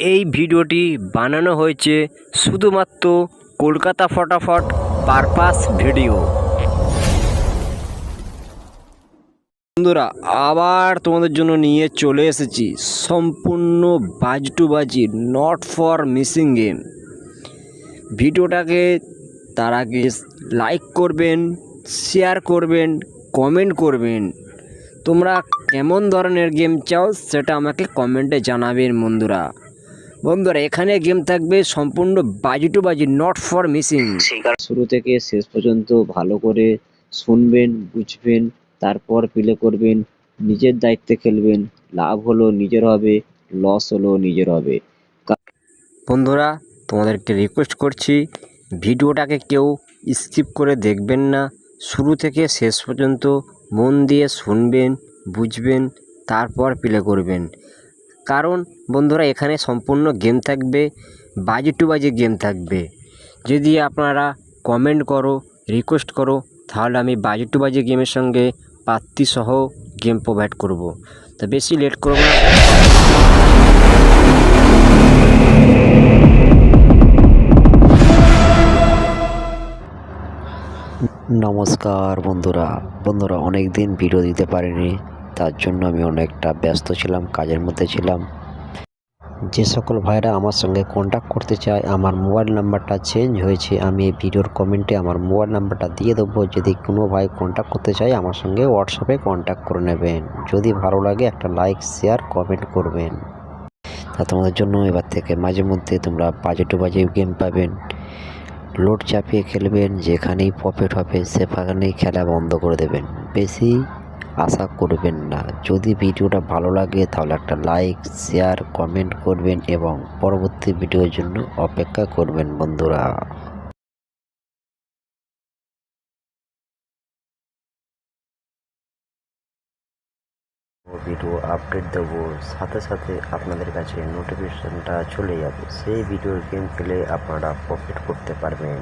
এই ভিডিওটি বানানো হয়েছে শুধুমাত্র কলকাতা ফটাফট পারপাস ভিডিও। বন্ধুরা, আবার তোমাদের জন্য নিয়ে চলে এসেছি সম্পূর্ণ বাজ টু বাজি, নট ফর মিসিং গেম। ভিডিওটাকে তার আগে লাইক করবেন, শেয়ার করবেন, কমেন্ট করবেন। তোমরা কেমন ধরনের গেম চাও সেটা আমাকে কমেন্টে জানাবেন বন্ধুরা। এখানে গেম থাকবে সম্পূর্ণ বাজি টু বাজি, নট ফর মিসিং। শুরু থেকে শেষ পর্যন্ত ভালো করে শুনবেন, বুঝবেন, তারপর প্লে করবেন। নিজের দায়িত্বে খেলবেন। লাভ হলো নিজের হবে, লস হলো নিজের হবে। বন্ধুরা, তোমাদেরকে রিকোয়েস্ট করছি, ভিডিওটাকে কেউ স্কিপ করে দেখবেন না। শুরু থেকে শেষ পর্যন্ত মন দিয়ে শুনবেন, বুঝবেন, তারপর প্লে করবেন। কারণ বন্ধুরা, এখানে সম্পূর্ণ গেম থাকবে, বাজি টু বাজি গেম থাকবে। যদি আপনারা কমেন্ট করো, রিকোয়েস্ট করো, তাহলে আমি বাজি টু বাজি গেমের সঙ্গে পাত্তিসহ গেম প্রোভাইড করব। তো বেশি লেট করব না। নমস্কার বন্ধুরা অনেক দিন ভিডিও দিতে পারিনি, তার জন্য আমি অনেকটা ব্যস্ত ছিলাম, কাজের মধ্যে ছিলাম। যে সকল ভাইরা আমার সঙ্গে কন্ট্যাক্ট করতে চায়, আমার মোবাইল নাম্বারটা চেঞ্জ হয়েছে, আমি এই ভিডিওর কমেন্টে আমার মোবাইল নাম্বারটা দিয়ে দেবো। যদি কোনো ভাই কন্ট্যাক্ট করতে চায় আমার সঙ্গে হোয়াটসঅ্যাপে কন্ট্যাক্ট করে নেবেন। যদি ভালো লাগে একটা লাইক, শেয়ার, কমেন্ট করবেন। তা তোমাদের জন্য এবার থেকে মাঝে মধ্যে তোমরা বাজে টু বাজে গেম পাবেন। লোড চাপিয়ে খেলবেন, যেখানেই প্রফিট হবে সেখানেই খেলা বন্ধ করে দেবেন। বেশি আশা করবেন না। যদি ভিডিওটা ভালো লাগে তাহলে একটা লাইক, শেয়ার, কমেন্ট করবেন এবং পরবর্তী ভিডিওর জন্য অপেক্ষা করবেন বন্ধুরা। ভিডিও আপডেট দেবো, সাথে সাথে আপনাদের কাছে নোটিফিকেশনটা চলে যাবে। সেই ভিডিওর গেম খেলে আপনারা প্রফিট করতে পারবেন।